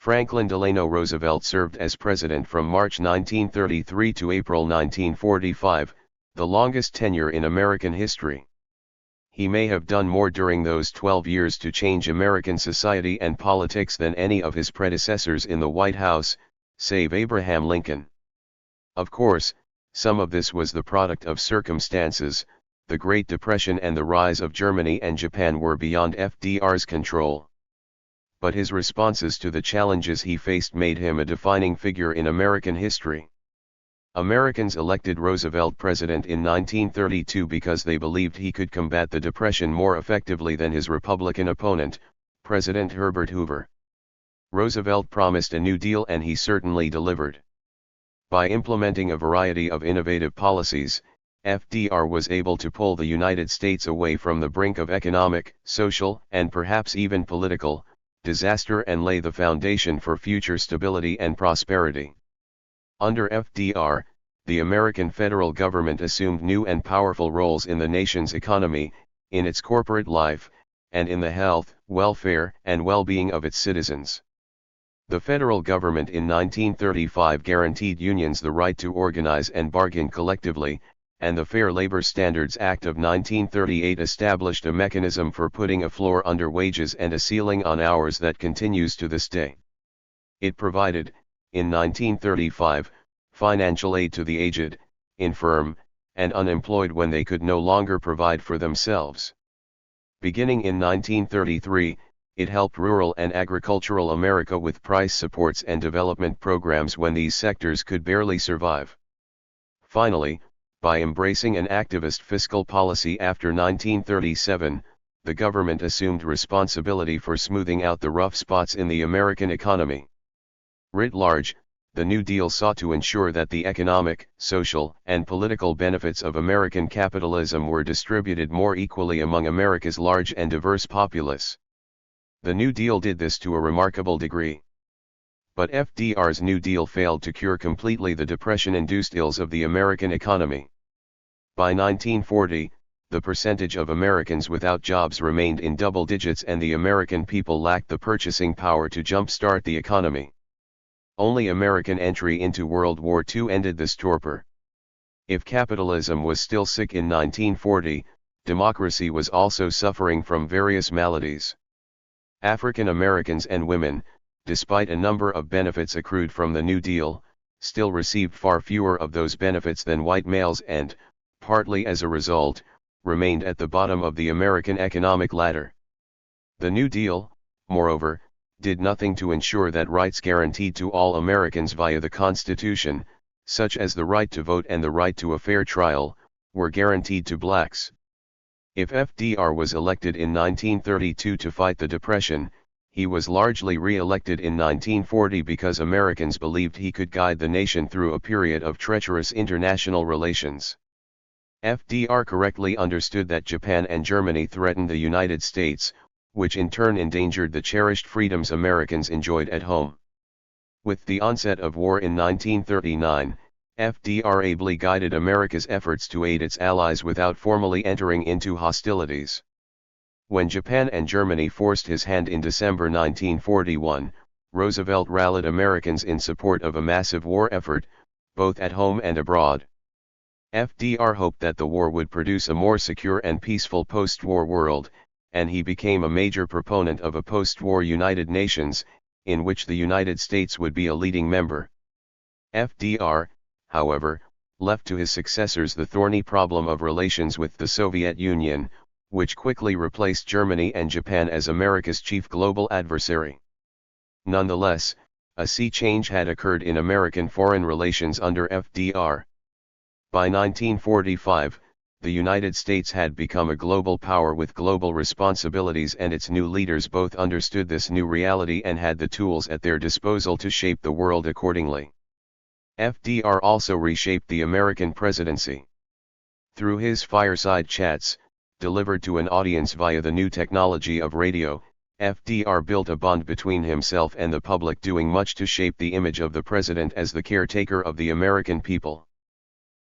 Franklin Delano Roosevelt served as president from March 1933 to April 1945, the longest tenure in American history. He may have done more during those 12 years to change American society and politics than any of his predecessors in the White House, save Abraham Lincoln. Of course, some of this was the product of circumstances. The Great Depression and the rise of Germany and Japan were beyond FDR's control. But his responses to the challenges he faced made him a defining figure in American history. Americans elected Roosevelt president in 1932 because they believed he could combat the Depression more effectively than his Republican opponent, President Herbert Hoover. Roosevelt promised a New Deal, and he certainly delivered. By implementing a variety of innovative policies, FDR was able to pull the United States away from the brink of economic, social, and perhaps even political disaster and lay the foundation for future stability and prosperity. Under FDR, the American federal government assumed new and powerful roles in the nation's economy, in its corporate life, and in the health, welfare, and well-being of its citizens. The federal government in 1935 guaranteed unions the right to organize and bargain collectively, and the Fair Labor Standards Act of 1938 established a mechanism for putting a floor under wages and a ceiling on hours that continues to this day. It provided, in 1935, financial aid to the aged, infirm, and unemployed when they could no longer provide for themselves. Beginning in 1933, it helped rural and agricultural America with price supports and development programs when these sectors could barely survive. Finally, by embracing an activist fiscal policy after 1937, the government assumed responsibility for smoothing out the rough spots in the American economy. Writ large, the New Deal sought to ensure that the economic, social, and political benefits of American capitalism were distributed more equally among America's large and diverse populace. The New Deal did this to a remarkable degree. But FDR's New Deal failed to cure completely the Depression-induced ills of the American economy. By 1940, the percentage of Americans without jobs remained in double digits, and the American people lacked the purchasing power to jumpstart the economy. Only American entry into World War II ended this torpor. If capitalism was still sick in 1940, democracy was also suffering from various maladies. African Americans and women, despite a number of benefits accrued from the New Deal, still received far fewer of those benefits than white males and, partly as a result, remained at the bottom of the American economic ladder. The New Deal, moreover, did nothing to ensure that rights guaranteed to all Americans via the Constitution, such as the right to vote and the right to a fair trial, were guaranteed to blacks. If FDR was elected in 1932 to fight the Depression, he was largely re-elected in 1940 because Americans believed he could guide the nation through a period of treacherous international relations. FDR correctly understood that Japan and Germany threatened the United States, which in turn endangered the cherished freedoms Americans enjoyed at home. With the onset of war in 1939, FDR ably guided America's efforts to aid its allies without formally entering into hostilities. When Japan and Germany forced his hand in December 1941, Roosevelt rallied Americans in support of a massive war effort, both at home and abroad. FDR hoped that the war would produce a more secure and peaceful post-war world, and he became a major proponent of a post-war United Nations, in which the United States would be a leading member. FDR, however, left to his successors the thorny problem of relations with the Soviet Union, which quickly replaced Germany and Japan as America's chief global adversary. Nonetheless, a sea change had occurred in American foreign relations under FDR. By 1945, the United States had become a global power with global responsibilities, and its new leaders both understood this new reality and had the tools at their disposal to shape the world accordingly. FDR also reshaped the American presidency. Through his fireside chats, delivered to an audience via the new technology of radio, FDR built a bond between himself and the public, doing much to shape the image of the president as the caretaker of the American people.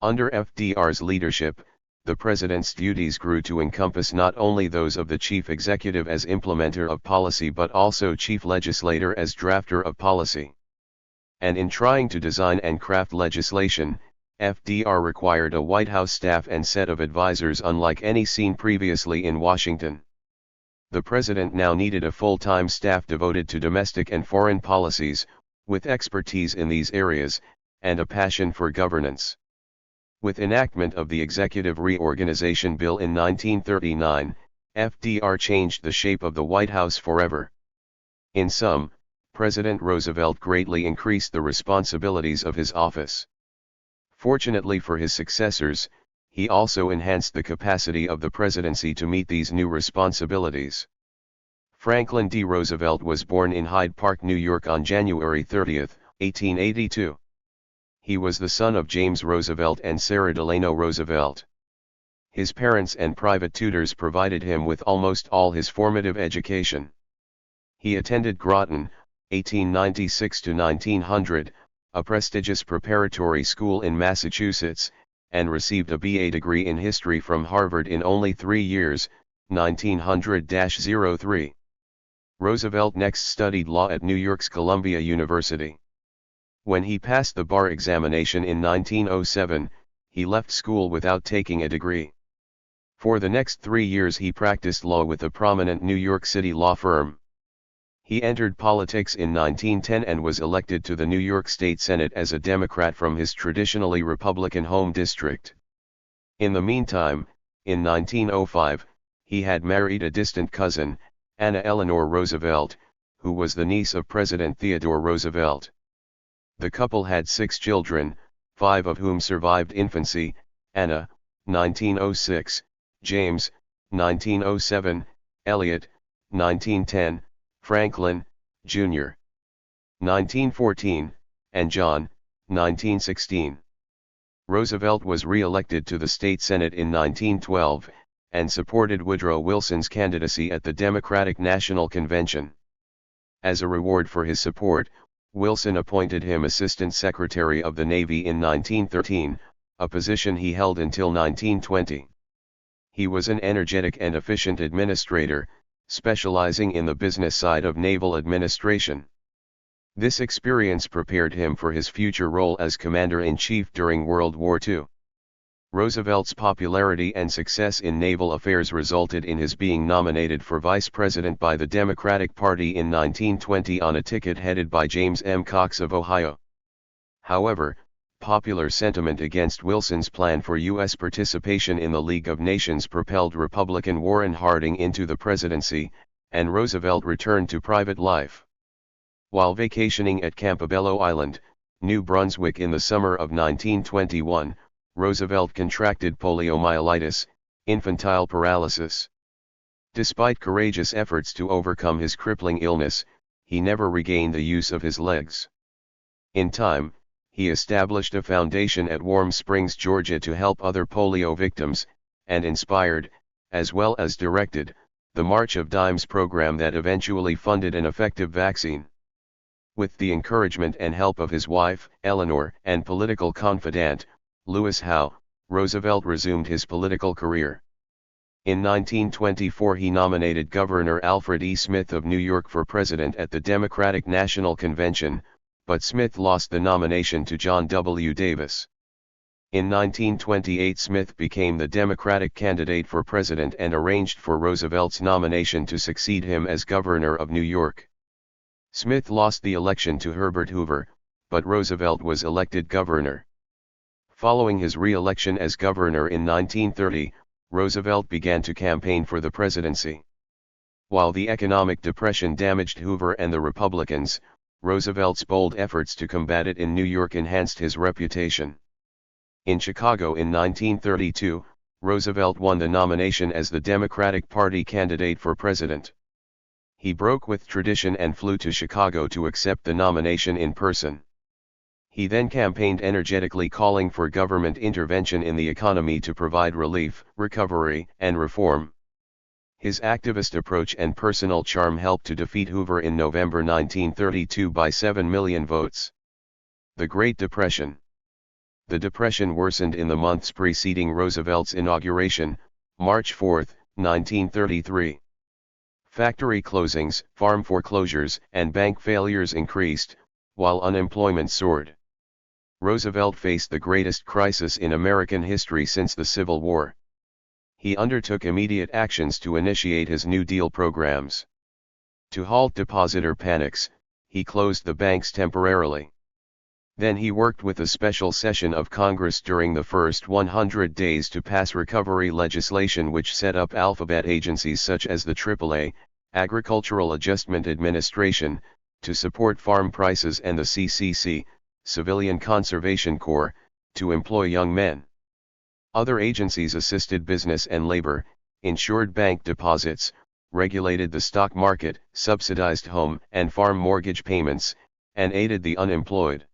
Under FDR's leadership, the president's duties grew to encompass not only those of the chief executive as implementer of policy but also chief legislator as drafter of policy. And in trying to design and craft legislation, FDR required a White House staff and set of advisors unlike any seen previously in Washington. The president now needed a full-time staff devoted to domestic and foreign policies, with expertise in these areas, and a passion for governance. With enactment of the Executive Reorganization Bill in 1939, FDR changed the shape of the White House forever. In sum, President Roosevelt greatly increased the responsibilities of his office. Fortunately for his successors, he also enhanced the capacity of the presidency to meet these new responsibilities. Franklin D. Roosevelt was born in Hyde Park, New York on January 30, 1882. He was the son of James Roosevelt and Sarah Delano Roosevelt. His parents and private tutors provided him with almost all his formative education. He attended Groton, 1896 to 1900, a prestigious preparatory school in Massachusetts, and received a BA degree in history from Harvard in only 3 years, 1900-03. Roosevelt next studied law at New York's Columbia University. When he passed the bar examination in 1907, he left school without taking a degree. For the next 3 years he practiced law with a prominent New York City law firm. He entered politics in 1910 and was elected to the New York State Senate as a Democrat from his traditionally Republican home district. In the meantime, in 1905, he had married a distant cousin, Anna Eleanor Roosevelt, who was the niece of President Theodore Roosevelt. The couple had 6 children, 5 of whom survived infancy: Anna, 1906, James, 1907, Elliot, 1910, Franklin, Jr., 1914, and John, 1916. Roosevelt was re-elected to the state Senate in 1912, and supported Woodrow Wilson's candidacy at the Democratic National Convention. As a reward for his support, Wilson appointed him Assistant Secretary of the Navy in 1913, a position he held until 1920. He was an energetic and efficient administrator, specializing in the business side of naval administration. This experience prepared him for his future role as Commander-in-Chief during World War II. Roosevelt's popularity and success in naval affairs resulted in his being nominated for vice president by the Democratic Party in 1920 on a ticket headed by James M. Cox of Ohio. However, popular sentiment against Wilson's plan for U.S. participation in the League of Nations propelled Republican Warren Harding into the presidency, and Roosevelt returned to private life. While vacationing at Campobello Island, New Brunswick in the summer of 1921, Roosevelt contracted poliomyelitis, infantile paralysis. Despite courageous efforts to overcome his crippling illness, he never regained the use of his legs. In time, he established a foundation at Warm Springs, Georgia to help other polio victims, and inspired, as well as directed, the March of Dimes program that eventually funded an effective vaccine. With the encouragement and help of his wife, Eleanor, and political confidant, Lewis Howe, Roosevelt resumed his political career. In 1924 he nominated Governor Alfred E. Smith of New York for president at the Democratic National Convention, but Smith lost the nomination to John W. Davis. In 1928 Smith became the Democratic candidate for president and arranged for Roosevelt's nomination to succeed him as governor of New York. Smith lost the election to Herbert Hoover, but Roosevelt was elected governor. Following his re-election as governor in 1930, Roosevelt began to campaign for the presidency. While the economic depression damaged Hoover and the Republicans, Roosevelt's bold efforts to combat it in New York enhanced his reputation. In Chicago in 1932, Roosevelt won the nomination as the Democratic Party candidate for president. He broke with tradition and flew to Chicago to accept the nomination in person. He then campaigned energetically, calling for government intervention in the economy to provide relief, recovery, and reform. His activist approach and personal charm helped to defeat Hoover in November 1932 by 7 million votes. The Great Depression. The Depression worsened in the months preceding Roosevelt's inauguration, March 4, 1933. Factory closings, farm foreclosures, and bank failures increased, while unemployment soared. Roosevelt faced the greatest crisis in American history since the Civil War. He undertook immediate actions to initiate his New Deal programs. To halt depositor panics, he closed the banks temporarily. Then he worked with a special session of Congress during the first 100 days to pass recovery legislation which set up alphabet agencies such as the AAA, Agricultural Adjustment Administration, to support farm prices, and the CCC, Civilian Conservation Corps, to employ young men. Other agencies assisted business and labor, insured bank deposits, regulated the stock market, subsidized home and farm mortgage payments, and aided the unemployed.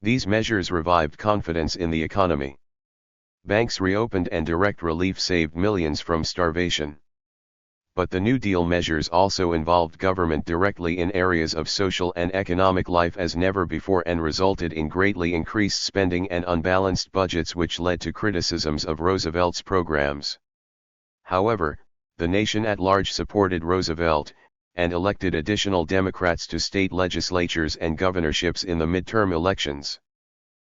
These measures revived confidence in the economy. Banks reopened and direct relief saved millions from starvation. But the New Deal measures also involved government directly in areas of social and economic life as never before and resulted in greatly increased spending and unbalanced budgets, which led to criticisms of Roosevelt's programs. However, the nation at large supported Roosevelt, and elected additional Democrats to state legislatures and governorships in the midterm elections.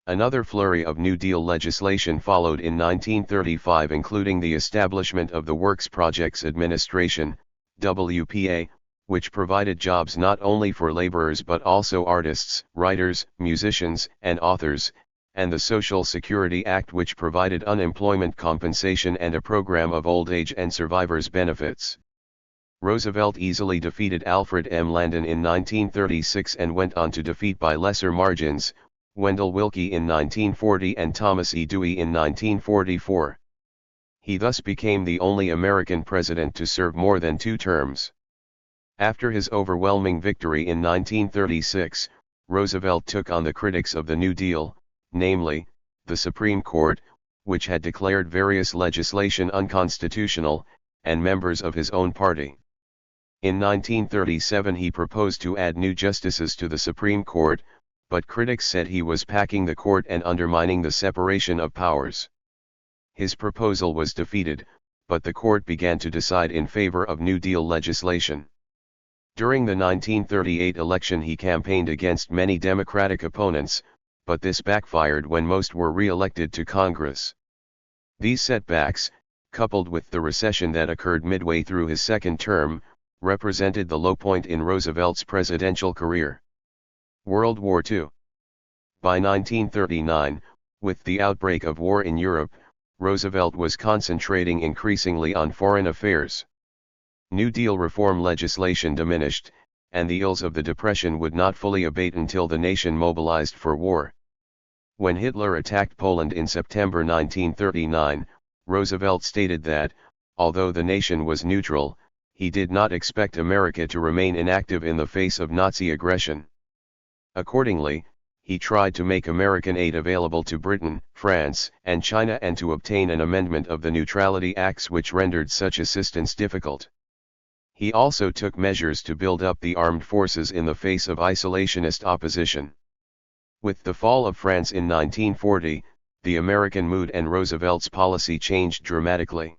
Another flurry of New Deal legislation followed in 1935, including the establishment of the Works Projects Administration, WPA, which provided jobs not only for laborers but also artists, writers, musicians, and authors, and the Social Security Act, which provided unemployment compensation and a program of old age and survivors' benefits. Roosevelt easily defeated Alfred M. Landon in 1936 and went on to defeat by lesser margins, Wendell Willkie in 1940 and Thomas E. Dewey in 1944. He thus became the only American president to serve more than 2 terms. After his overwhelming victory in 1936, Roosevelt took on the critics of the New Deal, namely, the Supreme Court, which had declared various legislation unconstitutional, and members of his own party. In 1937 he proposed to add new justices to the Supreme Court, but critics said he was packing the court and undermining the separation of powers. His proposal was defeated, but the court began to decide in favor of New Deal legislation. During the 1938 election he campaigned against many Democratic opponents, but this backfired when most were re-elected to Congress. These setbacks, coupled with the recession that occurred midway through his second term, represented the low point in Roosevelt's presidential career. World War II. By 1939, with the outbreak of war in Europe, Roosevelt was concentrating increasingly on foreign affairs. New Deal reform legislation diminished, and the ills of the Depression would not fully abate until the nation mobilized for war. When Hitler attacked Poland in September 1939, Roosevelt stated that, although the nation was neutral, he did not expect America to remain inactive in the face of Nazi aggression. Accordingly, he tried to make American aid available to Britain, France, and China, and to obtain an amendment of the Neutrality Acts which rendered such assistance difficult. He also took measures to build up the armed forces in the face of isolationist opposition. With the fall of France in 1940, the American mood and Roosevelt's policy changed dramatically.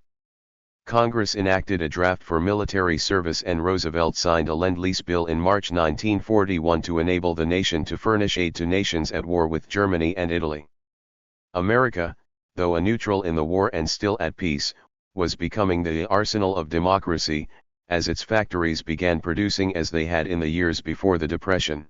Congress enacted a draft for military service and Roosevelt signed a Lend-Lease bill in March 1941 to enable the nation to furnish aid to nations at war with Germany and Italy. America, though a neutral in the war and still at peace, was becoming the arsenal of democracy, as its factories began producing as they had in the years before the Depression.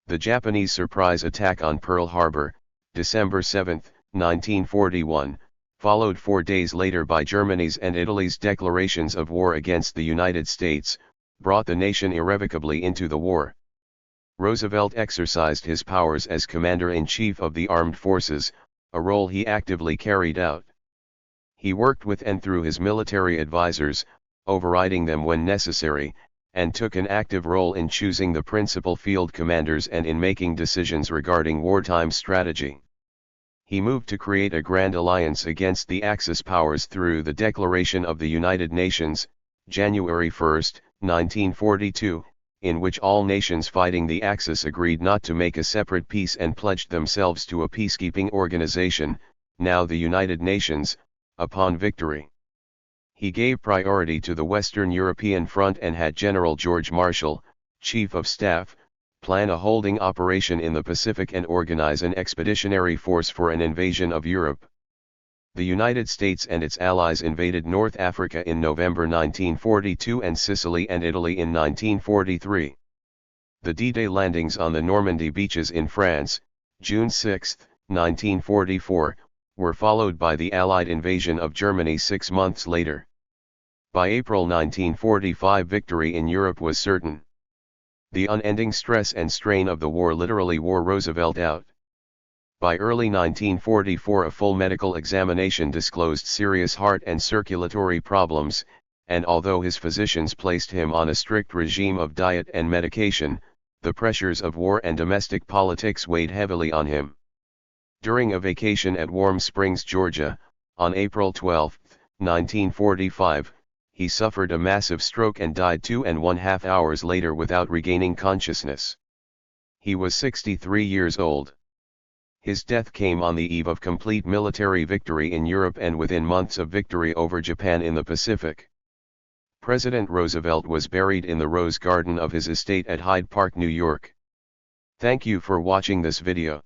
The Japanese surprise attack on Pearl Harbor, December 7, 1941, followed 4 days later by Germany's and Italy's declarations of war against the United States, brought the nation irrevocably into the war. Roosevelt exercised his powers as Commander-in-Chief of the Armed Forces, a role he actively carried out. He worked with and through his military advisors, overriding them when necessary, and took an active role in choosing the principal field commanders and in making decisions regarding wartime strategy. He moved to create a grand alliance against the Axis powers through the Declaration of the United Nations, January 1, 1942, in which all nations fighting the Axis agreed not to make a separate peace and pledged themselves to a peacekeeping organization, now the United Nations, upon victory. He gave priority to the Western European Front and had General George Marshall, Chief of Staff, plan a holding operation in the Pacific and organize an expeditionary force for an invasion of Europe. The United States and its allies invaded North Africa in November 1942 and Sicily and Italy in 1943. The D-Day landings on the Normandy beaches in France, June 6, 1944, were followed by the Allied invasion of Germany 6 months later. By April 1945, victory in Europe was certain. The unending stress and strain of the war literally wore Roosevelt out. By early 1944, a full medical examination disclosed serious heart and circulatory problems, and although his physicians placed him on a strict regime of diet and medication, the pressures of war and domestic politics weighed heavily on him. During a vacation at Warm Springs, Georgia, on April 12, 1945, he suffered a massive stroke and died 2.5 hours later without regaining consciousness. He was 63 years old. His death came on the eve of complete military victory in Europe and within months of victory over Japan in the Pacific. President Roosevelt was buried in the Rose Garden of his estate at Hyde Park, New York. Thank you for watching this video.